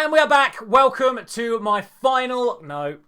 And we are back. Welcome to my final... No.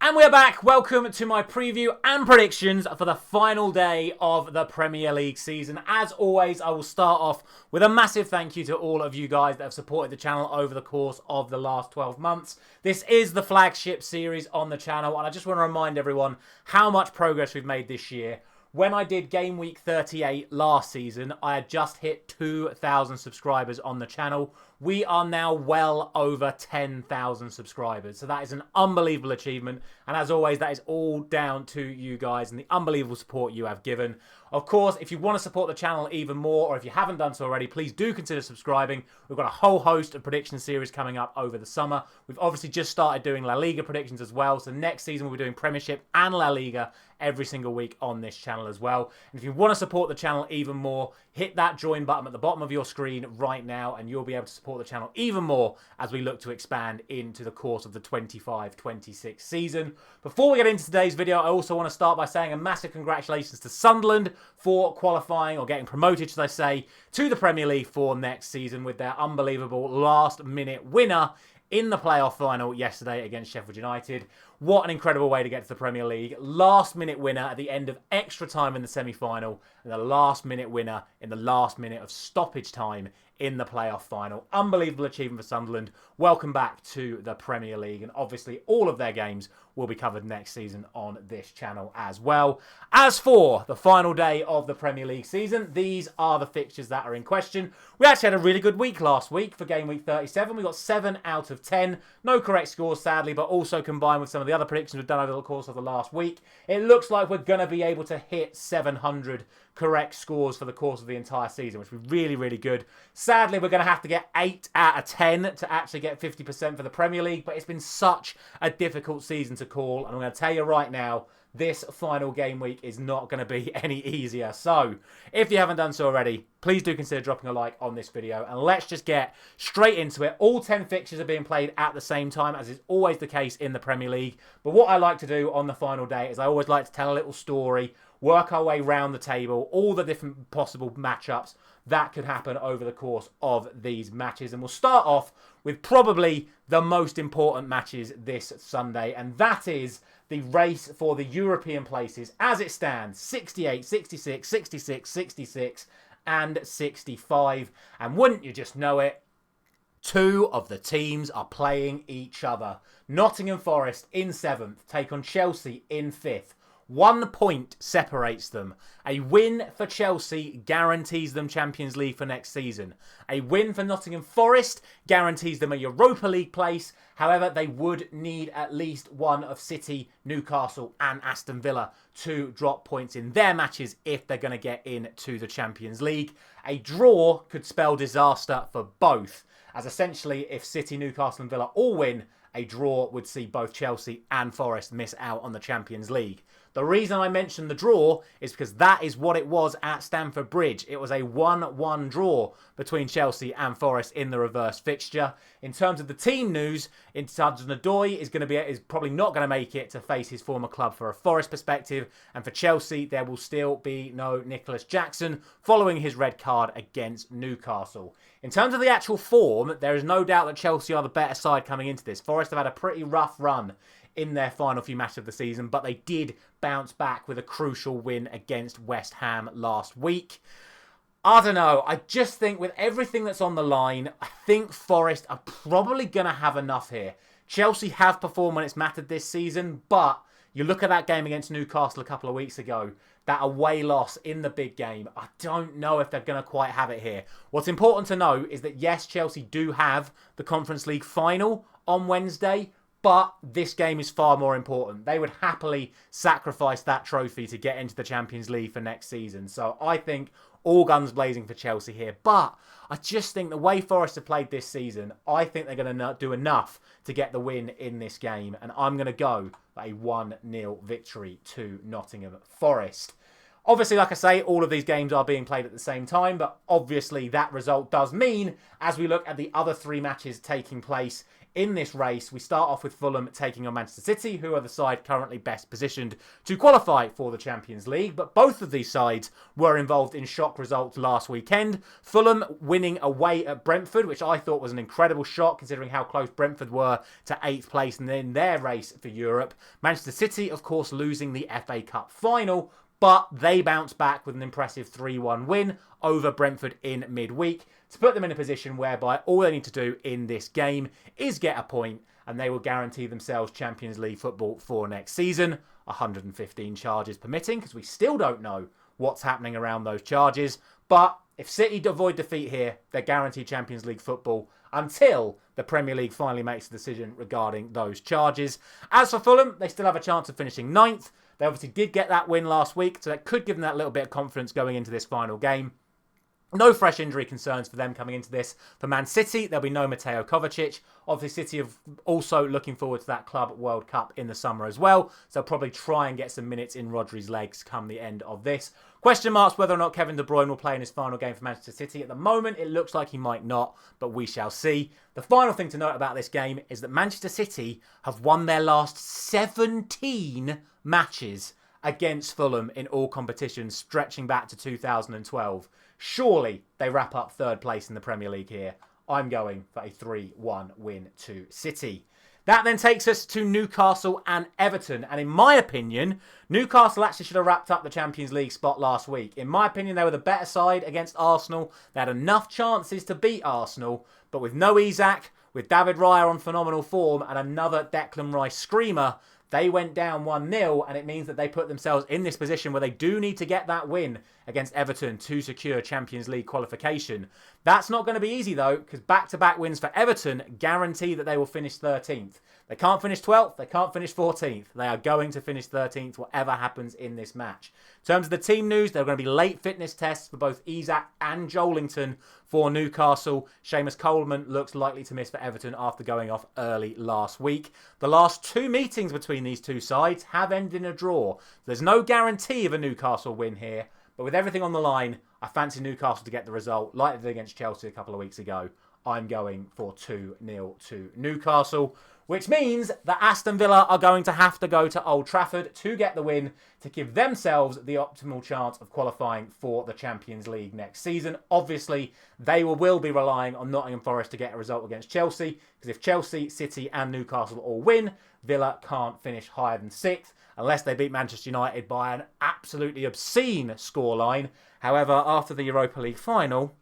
And we are back. Welcome to my preview and predictions for the final day of the Premier League season. As always, I will start off with a massive thank you to all of you guys that have supported the channel over the course of the last 12 months. This is the flagship series on the channel, and I just want to remind everyone how much progress we've made this year. When I did Game Week 38 last season, I had just hit 2,000 subscribers on the channel. We are now well over 10,000 subscribers. So that is an unbelievable achievement. And as always, that is all down to you guys and the unbelievable support you have given. Of course, if you want to support the channel even more, or if you haven't done so already, please do consider subscribing. We've got a whole host of prediction series coming up over the summer. We've obviously just started doing La Liga predictions as well. So next season, we'll be doing Premiership and La Liga every single week on this channel as well. And if you want to support the channel even more, hit that join button at the bottom of your screen right now, and you'll be able to support the channel even more as we look to expand into the course of the 25-26 season. Before we get into today's video, I also want to start by saying a massive congratulations to Sunderland for qualifying, or getting promoted, should I say, to the Premier League for next season with their unbelievable last-minute winner in the playoff final yesterday against Sheffield United. What an incredible way to get to the Premier League. Last-minute winner at the end of extra time in the semi-final, and the last-minute winner in the last minute of stoppage time in the playoff final. Unbelievable achievement for Sunderland. Welcome back to the Premier League, and obviously all of their games will be covered next season on this channel as well. As for the final day of the Premier League season, these are the fixtures that are in question. We actually had a really good week last week for Game Week 37. We got 7 out of 10. No correct scores, sadly, but also combined with some of the other predictions we've done over the course of the last week, it looks like we're going to be able to hit 700 correct scores for the course of the entire season, which would be really, really good. Sadly, we're going to have to get 8 out of 10 to actually get 50% for the Premier League, but it's been such a difficult season to call, and I'm going to tell you right now, this final game week is not going to be any easier. So, if you haven't done so already, please do consider dropping a like on this video, and let's just get straight into it. All 10 fixtures are being played at the same time, as is always the case in the Premier League. But what I like to do on the final day is I always like to tell a little story, work our way round the table, all the different possible matchups that could happen over the course of these matches. And we'll start off with probably the most important matches this Sunday, and that is the race for the European places as it stands. 68, 66, 66, 66 and 65. And wouldn't you just know it, 2 of the teams are playing each other. Nottingham Forest in 7th take on Chelsea in 5th. 1 point separates them. A win for Chelsea guarantees them Champions League for next season. A win for Nottingham Forest guarantees them a Europa League place. However, they would need at least one of City, Newcastle and Aston Villa to drop points in their matches if they're going to get into the Champions League. A draw could spell disaster for both, as essentially if City, Newcastle and Villa all win, a draw would see both Chelsea and Forest miss out on the Champions League. The reason I mentioned the draw is because that is what it was at Stamford Bridge. It was a 1-1 draw between Chelsea and Forest in the reverse fixture. In terms of the team news, Hudson-Odoi is probably not going to make it to face his former club for a Forest perspective. And for Chelsea, there will still be no Nicholas Jackson following his red card against Newcastle. In terms of the actual form, there is no doubt that Chelsea are the better side coming into this. Forest have had a pretty rough run in their final few matches of the season, but they did bounce back with a crucial win against West Ham last week. I don't know. I just think with everything that's on the line, I think Forest are probably going to have enough here. Chelsea have performed when it's mattered this season, but you look at that game against Newcastle a couple of weeks ago, that away loss in the big game, I don't know if they're going to quite have it here. What's important to know is that, yes, Chelsea do have the Conference League final on Wednesday, but this game is far more important. They would happily sacrifice that trophy to get into the Champions League for next season. So I think all guns blazing for Chelsea here. But I just think the way Forest have played this season, I think they're going to do enough to get the win in this game. And I'm going to go for a 1-0 victory to Nottingham Forest. Obviously, like I say, all of these games are being played at the same time, but obviously that result does mean, as we look at the other 3 matches taking place in this race, we start off with Fulham taking on Manchester City, who are the side currently best positioned to qualify for the Champions League. But both of these sides were involved in shock results last weekend. Fulham winning away at Brentford, which I thought was an incredible shock considering how close Brentford were to 8th place and in their race for Europe. Manchester City, of course, losing the FA Cup final, but they bounced back with an impressive 3-1 win over Brentford in midweek to put them in a position whereby all they need to do in this game is get a point and they will guarantee themselves Champions League football for next season. 115 charges permitting, because we still don't know what's happening around those charges. But if City avoid defeat here, they're guaranteed Champions League football until the Premier League finally makes a decision regarding those charges. As for Fulham, they still have a chance of finishing 9th. They obviously did get that win last week, so that could give them that little bit of confidence going into this final game. No fresh injury concerns for them coming into this. For Man City, there'll be no Mateo Kovacic. Obviously, City are also looking forward to that Club World Cup in the summer as well. So they'll probably try and get some minutes in Rodri's legs come the end of this. Question marks whether or not Kevin De Bruyne will play in his final game for Manchester City. At the moment, it looks like he might not, but we shall see. The final thing to note about this game is that Manchester City have won their last 17 matches against Fulham in all competitions, stretching back to 2012. Surely they wrap up 3rd place in the Premier League here. I'm going for a 3-1 win to City. That then takes us to Newcastle and Everton. And in my opinion, Newcastle actually should have wrapped up the Champions League spot last week. In my opinion, they were the better side against Arsenal. They had enough chances to beat Arsenal. But with no Isak, with David Raya on phenomenal form and another Declan Rice screamer, they went down 1-0, and it means that they put themselves in this position where they do need to get that win against Everton to secure Champions League qualification. That's not going to be easy, though, because back-to-back wins for Everton guarantee that they will finish 13th. They can't finish 12th, they can't finish 14th. They are going to finish 13th, whatever happens in this match. In terms of the team news, there are going to be late fitness tests for both Isak and Joelinton for Newcastle. Seamus Coleman looks likely to miss for Everton after going off early last week. The last 2 meetings between these two sides have ended in a draw. There's no guarantee of a Newcastle win here, but with everything on the line, I fancy Newcastle to get the result, like they did against Chelsea a couple of weeks ago. I'm going for 2-0 to Newcastle, which means that Aston Villa are going to have to go to Old Trafford to get the win to give themselves the optimal chance of qualifying for the Champions League next season. Obviously, they will be relying on Nottingham Forest to get a result against Chelsea, because if Chelsea, City and Newcastle all win, Villa can't finish higher than 6th unless they beat Manchester United by an absolutely obscene scoreline. However, after the Europa League final,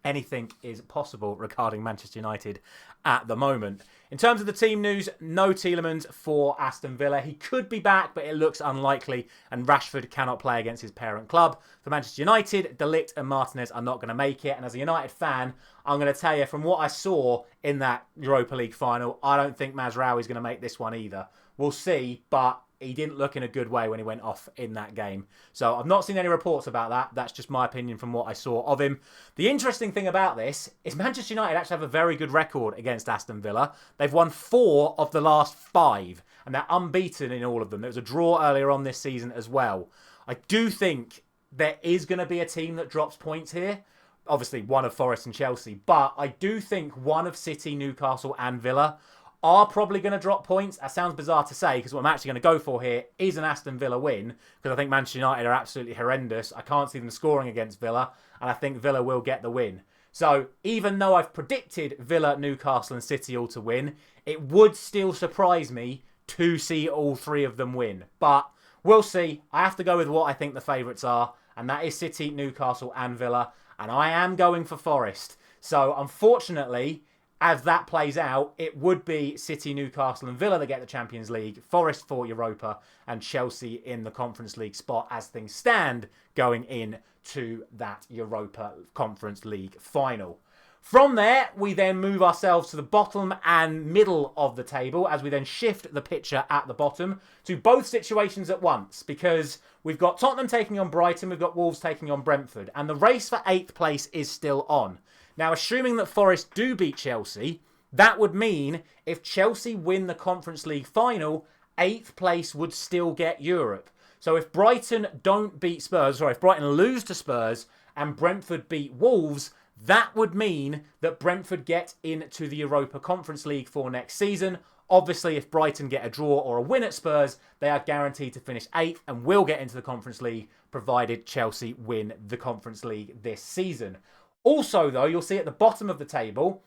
anything is possible regarding Manchester United at the moment. In terms of the team news, no Tielemans for Aston Villa. He could be back, but it looks unlikely, and Rashford cannot play against his parent club. For Manchester United, De Ligt and Martinez are not going to make it, and as a United fan, I'm going to tell you, from what I saw in that Europa League final, I don't think Mazraoui is going to make this one either. We'll see, but he didn't look in a good way when he went off in that game. So I've not seen any reports about that. That's just my opinion from what I saw of him. The interesting thing about this is Manchester United actually have a very good record against Aston Villa. They've won 4 of the last 5, and they're unbeaten in all of them. There was a draw earlier on this season as well. I do think there is going to be a team that drops points here. Obviously, one of Forest and Chelsea. But I do think one of City, Newcastle and Villa are probably going to drop points. That sounds bizarre to say, because what I'm actually going to go for here is an Aston Villa win, because I think Manchester United are absolutely horrendous. I can't see them scoring against Villa, and I think Villa will get the win. So even though I've predicted Villa, Newcastle and City all to win, it would still surprise me to see all 3 of them win. But we'll see. I have to go with what I think the favourites are, and that is City, Newcastle and Villa, and I am going for Forest. So unfortunately, as that plays out, it would be City, Newcastle and Villa that get the Champions League, Forest for Europa, and Chelsea in the Conference League spot as things stand going into that Europa Conference League final. From there, we then move ourselves to the bottom and middle of the table as we then shift the picture at the bottom to both situations at once, because we've got Tottenham taking on Brighton, we've got Wolves taking on Brentford, and the race for 8th place is still on. Now, assuming that Forest do beat Chelsea, that would mean if Chelsea win the Conference League final, 8th place would still get Europe. So if Brighton don't beat Spurs, if Brighton lose to Spurs and Brentford beat Wolves, that would mean that Brentford get into the Europa Conference League for next season. Obviously, if Brighton get a draw or a win at Spurs, they are guaranteed to finish 8th and will get into the Conference League, provided Chelsea win the Conference League this season. Also, though, you'll see at the bottom of the table,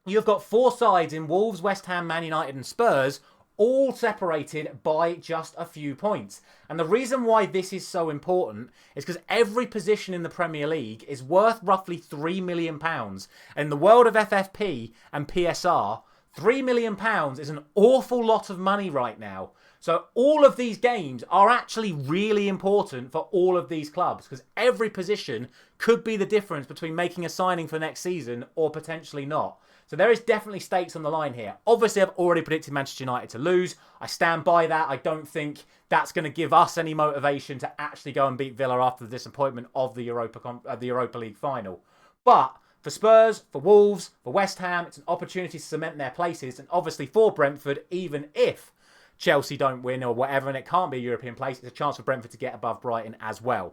you've got 4 sides in Wolves, West Ham, Man United and Spurs, all separated by just a few points. And the reason why this is so important is because every position in the Premier League is worth roughly £3 million. And in the world of FFP and PSR, £3 million is an awful lot of money right now. So all of these games are actually really important for all of these clubs because every position could be the difference between making a signing for next season or potentially not. So there is definitely stakes on the line here. Obviously, I've already predicted Manchester United to lose. I stand by that. I don't think that's going to give us any motivation to actually go and beat Villa after the disappointment of the Europa League final. But for Spurs, for Wolves, for West Ham, it's an opportunity to cement their places. And obviously for Brentford, even if Chelsea don't win or whatever, and it can't be a European place, it's a chance for Brentford to get above Brighton as well.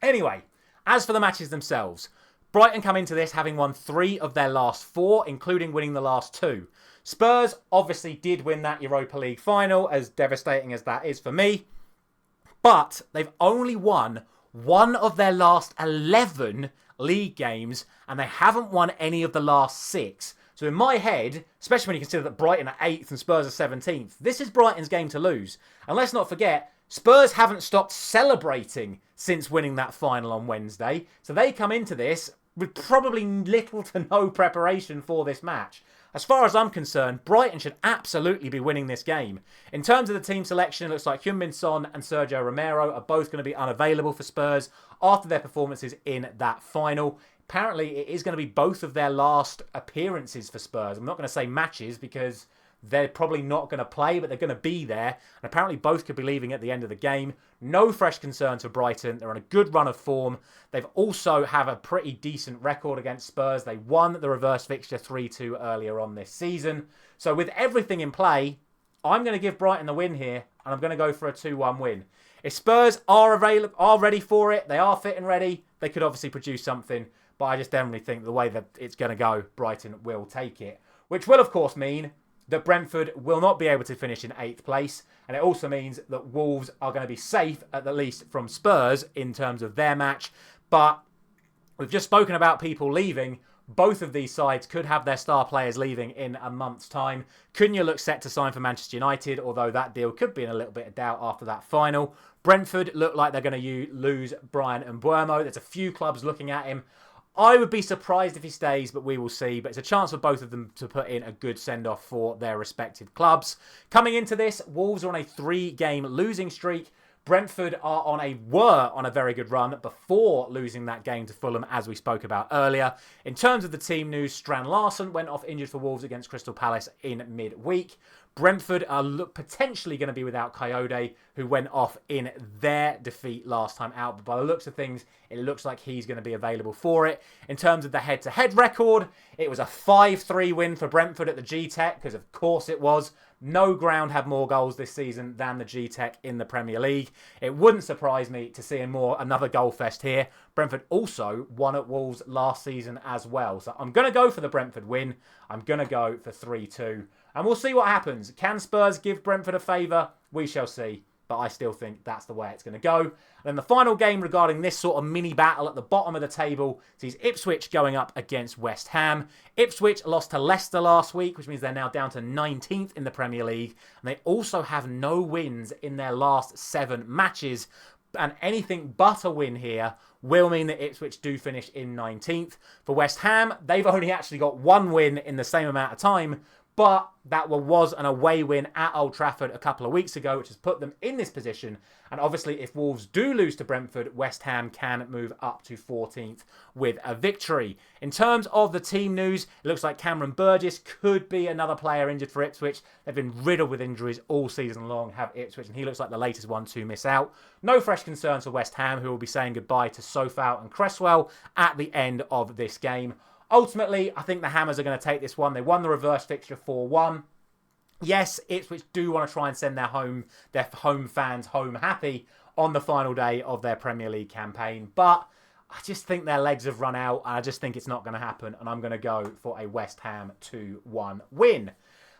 Anyway, as for the matches themselves, Brighton come into this having won 3 of their last 4, including winning the last 2. Spurs obviously did win that Europa League final, as devastating as that is for me. But they've only won 1 of their last 11 league games, and they haven't won any of the last 6. So in my head, especially when you consider that Brighton are 8th and Spurs are 17th, this is Brighton's game to lose. And let's not forget, Spurs haven't stopped celebrating since winning that final on Wednesday. So they come into this with probably little to no preparation for this match. As far as I'm concerned, Brighton should absolutely be winning this game. In terms of the team selection, it looks like Heung-min Son and Sergio Romero are both going to be unavailable for Spurs after their performances in that final. Apparently, it is going to be both of their last appearances for Spurs. I'm not going to say matches because they're probably not going to play, but they're going to be there. And apparently both could be leaving at the end of the game. No fresh concerns for Brighton. They're on a good run of form. They've also have a pretty decent record against Spurs. They won the reverse fixture 3-2 earlier on this season. So with everything in play, I'm going to give Brighton the win here. And I'm going to go for a 2-1 win. If Spurs are ready for it, they are fit and ready, they could obviously produce something. But I just generally think the way that it's going to go, Brighton will take it. Which will, of course, mean that Brentford will not be able to finish in 8th place. And it also means that Wolves are going to be safe, at the least from Spurs, in terms of their match. But we've just spoken about people leaving. Both of these sides could have their star players leaving in a month's time. Cunha looks set to sign for Manchester United, although that deal could be in a little bit of doubt after that final. Brentford look like they're going to lose Brian Mbeumo. There's a few clubs looking at him. I would be surprised if he stays, but we will see. But it's a chance for both of them to put in a good send-off for their respective clubs. Coming into this, Wolves are on a 3-game losing streak. Brentford were on a very good run before losing that game to Fulham, as we spoke about earlier. In terms of the team news, Strand Larsen went off injured for Wolves against Crystal Palace in midweek. Brentford are potentially going to be without Coyote, who went off in their defeat last time out. But by the looks of things, it looks like he's going to be available for it. In terms of the head-to-head record, it was a 5-3 win for Brentford at the G-Tech, because of course it was. No ground had more goals this season than the G-Tech in the Premier League. It wouldn't surprise me to see another goal fest here. Brentford also won at Wolves last season as well. So I'm going to go for the Brentford win. I'm going to go for 3-2. And we'll see what happens. Can Spurs give Brentford a favour? We shall see. But I still think that's the way it's going to go. And then the final game regarding this sort of mini battle at the bottom of the table sees Ipswich going up against West Ham. Ipswich lost to Leicester last week, which means they're now down to 19th in the Premier League. And they also have no wins in their last 7 matches. And anything but a win here will mean that Ipswich do finish in 19th. For West Ham, they've only actually got 1 win in the same amount of time. But that was an away win at Old Trafford a couple of weeks ago, which has put them in this position. And obviously, if Wolves do lose to Brentford, West Ham can move up to 14th with a victory. In terms of the team news, it looks like Cameron Burgess could be another player injured for Ipswich. They've been riddled with injuries all season long, have Ipswich, and he looks like the latest one to miss out. No fresh concerns for West Ham, who will be saying goodbye to Sofau and Cresswell at the end of this game. Ultimately, I think the Hammers are going to take this one. They won the reverse fixture 4-1. Yes, Ipswich do want to try and send their home fans home happy on the final day of their Premier League campaign, but I just think their legs have run out, and I just think it's not going to happen, and I'm going to go for a West Ham 2-1 win.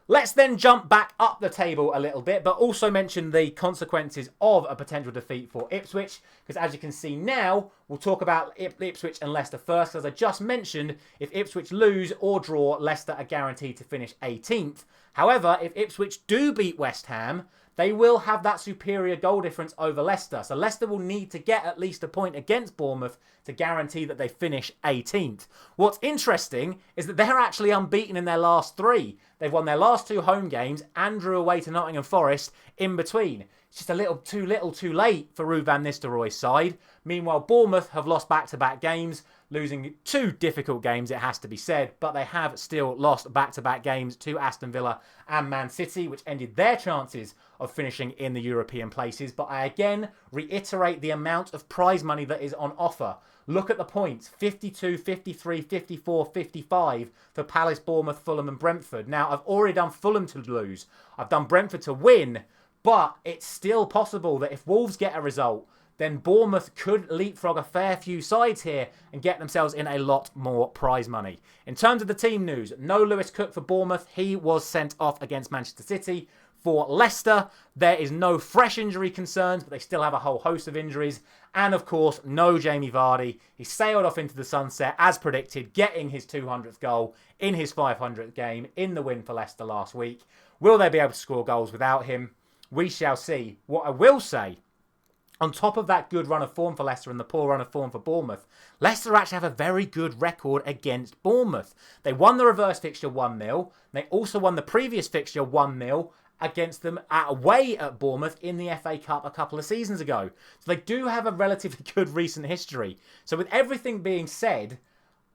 Let's then jump back up the table a little bit, but also mention the consequences of a potential defeat for Ipswich, because as you can see now, we'll talk about Ipswich and Leicester first. As I just mentioned, if Ipswich lose or draw, Leicester are guaranteed to finish 18th. However, if Ipswich do beat West Ham, they will have that superior goal difference over Leicester. So Leicester will need to get at least a point against Bournemouth to guarantee that they finish 18th. What's interesting is that they're actually unbeaten in their last 3. They've won their last 2 home games and drew away to Nottingham Forest in between. It's just a little too late for Ruud van Nistelrooy's side. Meanwhile, Bournemouth have lost back-to-back games, losing 2 difficult games, it has to be said, but they have still lost back-to-back games to Aston Villa and Man City, which ended their chances of finishing in the European places. But I again reiterate the amount of prize money that is on offer. Look at the points, 52, 53, 54, 55 for Palace, Bournemouth, Fulham and Brentford. Now, I've already done Fulham to lose. I've done Brentford to win, but it's still possible that if Wolves get a result, then Bournemouth could leapfrog a fair few sides here and get themselves in a lot more prize money. In terms of the team news, no Lewis Cook for Bournemouth. He was sent off against Manchester City. For Leicester, there is no fresh injury concerns, but they still have a whole host of injuries. And of course, no Jamie Vardy. He sailed off into the sunset as predicted, getting his 200th goal in his 500th game in the win for Leicester last week. Will they be able to score goals without him? We shall see. What I will say, on top of that good run of form for Leicester and the poor run of form for Bournemouth, Leicester actually have a very good record against Bournemouth. They won the reverse fixture 1-0. They also won the previous fixture 1-0 against them away at Bournemouth in the FA Cup a couple of seasons ago. So they do have a relatively good recent history. So with everything being said,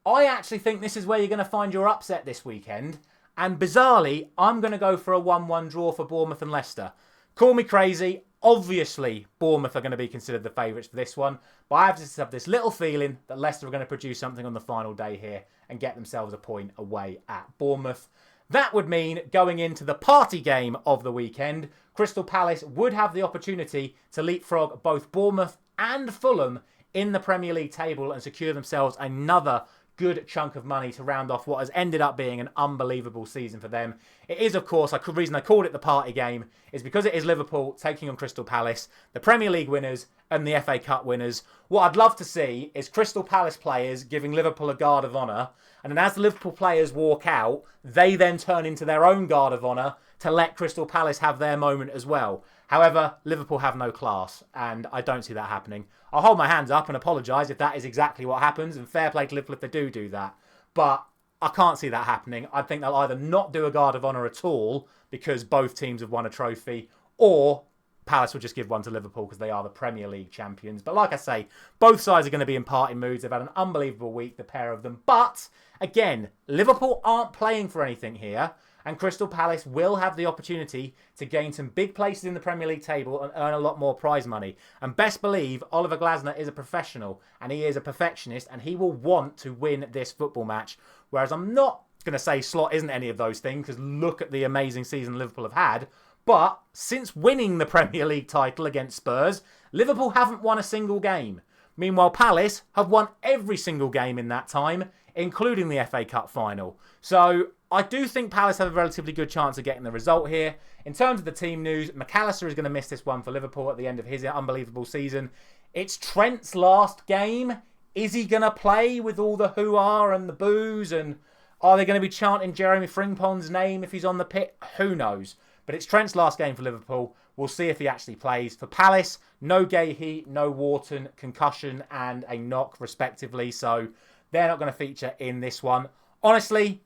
I actually think this is where you're going to find your upset this weekend. And bizarrely, I'm going to go for a 1-1 draw for Bournemouth and Leicester. Call me crazy. Obviously, Bournemouth are going to be considered the favourites for this one. But I have just have this little feeling that Leicester are going to produce something on the final day here and get themselves a point away at Bournemouth. That would mean going into the party game of the weekend, Crystal Palace would have the opportunity to leapfrog both Bournemouth and Fulham in the Premier League table and secure themselves another good chunk of money to round off what has ended up being an unbelievable season for them. It is, of course, the reason I called it the party game is because it is Liverpool taking on Crystal Palace, the Premier League winners and the FA Cup winners. What I'd love to see is Crystal Palace players giving Liverpool a guard of honour, and then as the Liverpool players walk out, they then turn into their own guard of honour to let Crystal Palace have their moment as well. However, Liverpool have no class, and I don't see that happening. I'll hold my hands up and apologise if that is exactly what happens, and fair play to Liverpool if they do that. But I can't see that happening. I think they'll either not do a guard of honour at all because both teams have won a trophy, or Palace will just give one to Liverpool because they are the Premier League champions. But like I say, both sides are going to be in party moods. They've had an unbelievable week, the pair of them. But, again, Liverpool aren't playing for anything here. And Crystal Palace will have the opportunity to gain some big places in the Premier League table and earn a lot more prize money. And best believe, Oliver Glasner is a professional and he is a perfectionist and he will want to win this football match. Whereas I'm not going to say Slot isn't any of those things because look at the amazing season Liverpool have had. But since winning the Premier League title against Spurs, Liverpool haven't won a single game. Meanwhile, Palace have won every single game in that time, including the FA Cup final. So I do think Palace have a relatively good chance of getting the result here. In terms of the team news, McAllister is going to miss this one for Liverpool at the end of his unbelievable season. It's Trent's last game. Is he going to play with all the hoo-ah and the boos? And are they going to be chanting Jeremy Frimpong's name if he's on the pit? Who knows? But it's Trent's last game for Liverpool. We'll see if he actually plays. For Palace, no Gahey, no Wharton, concussion and a knock respectively. So they're not going to feature in this one. Honestly,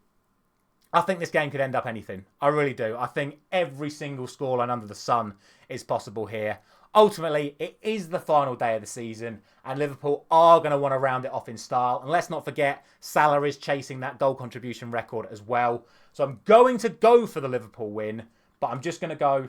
I think this game could end up anything. I really do. I think every single scoreline under the sun is possible here. Ultimately, it is the final day of the season and Liverpool are going to want to round it off in style. And let's not forget, Salah is chasing that goal contribution record as well. So I'm going to go for the Liverpool win, but I'm just going to go...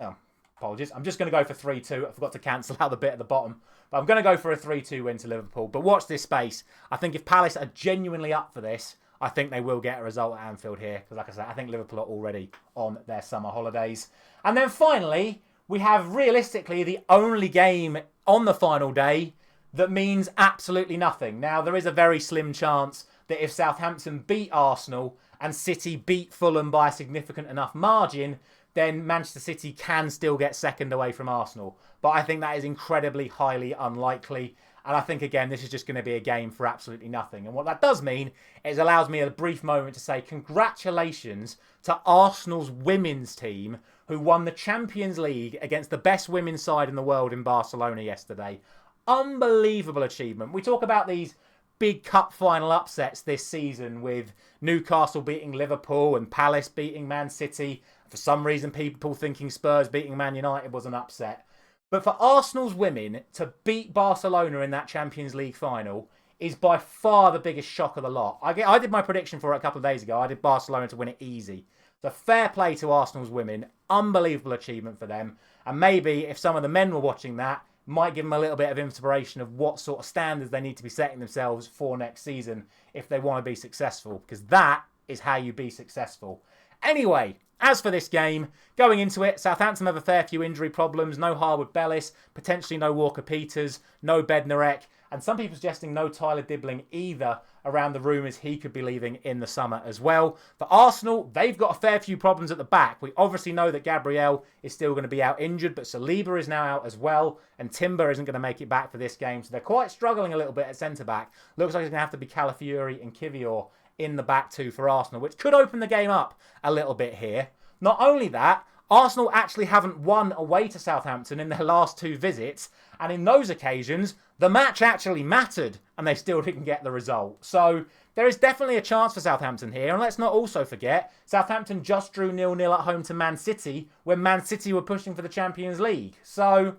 Oh, apologies. I'm just going to go for 3-2. I forgot to cancel out the bit at the bottom. But I'm going to go for a 3-2 win to Liverpool. But watch this space. I think if Palace are genuinely up for this, I think they will get a result at Anfield here. Because like I said, I think Liverpool are already on their summer holidays. And then finally, we have realistically the only game on the final day that means absolutely nothing. Now, there is a very slim chance that if Southampton beat Arsenal and City beat Fulham by a significant enough margin, then Manchester City can still get second away from Arsenal. But I think that is incredibly highly unlikely. And I think, again, this is just going to be a game for absolutely nothing. And what that does mean is it allows me a brief moment to say congratulations to Arsenal's women's team who won the Champions League against the best women's side in the world in Barcelona yesterday. Unbelievable achievement. We talk about these big cup final upsets this season with Newcastle beating Liverpool and Palace beating Man City. For some reason, people thinking Spurs beating Man United was an upset. But for Arsenal's women to beat Barcelona in that Champions League final is by far the biggest shock of the lot. I did my prediction for it a couple of days ago. I did Barcelona to win it easy. So fair play to Arsenal's women. Unbelievable achievement for them. And maybe if some of the men were watching that, might give them a little bit of inspiration of what sort of standards they need to be setting themselves for next season if they want to be successful. Because that is how you be successful. Anyway, as for this game, going into it, Southampton have a fair few injury problems. No Harwood-Bellis, potentially no Walker-Peters, no Bednarek, and some people suggesting no Tyler Dibbling either around the rumours he could be leaving in the summer as well. For Arsenal, they've got a fair few problems at the back. We obviously know that Gabriel is still going to be out injured, but Saliba is now out as well, and Timber isn't going to make it back for this game, so they're quite struggling a little bit at centre-back. Looks like it's going to have to be Calafiori and Kivior in the back two for Arsenal, which could open the game up a little bit here. Not only that, Arsenal actually haven't won away to Southampton in their last two visits, and in those occasions, the match actually mattered, and they still didn't get the result. So there is definitely a chance for Southampton here, and let's not also forget, Southampton just drew 0-0 at home to Man City when Man City were pushing for the Champions League. So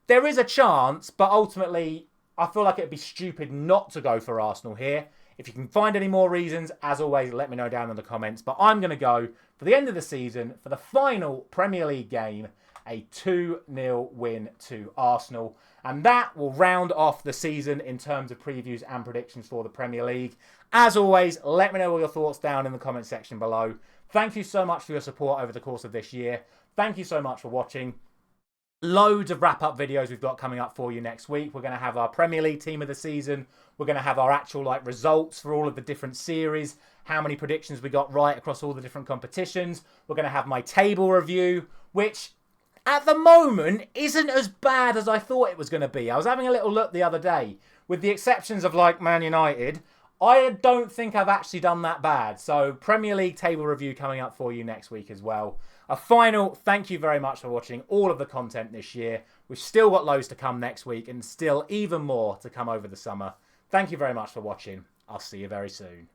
there is a chance, but ultimately, I feel like it'd be stupid not to go for Arsenal here. If you can find any more reasons, as always, let me know down in the comments. But I'm going to go, for the end of the season, for the final Premier League game, a 2-0 win to Arsenal. And that will round off the season in terms of previews and predictions for the Premier League. As always, let me know all your thoughts down in the comment section below. Thank you so much for your support over the course of this year. Thank you so much for watching. Loads of wrap-up videos we've got coming up for you next week. We're going to have our Premier League team of the season. We're going to have our actual results for all of the different series. How many predictions we got right across all the different competitions. We're going to have my table review, which at the moment isn't as bad as I thought it was going to be. I was having a little look the other day. With the exceptions of Man United, I don't think I've actually done that bad. So Premier League table review coming up for you next week as well. A final thank you very much for watching all of the content this year. We've still got loads to come next week and still even more to come over the summer. Thank you very much for watching. I'll see you very soon.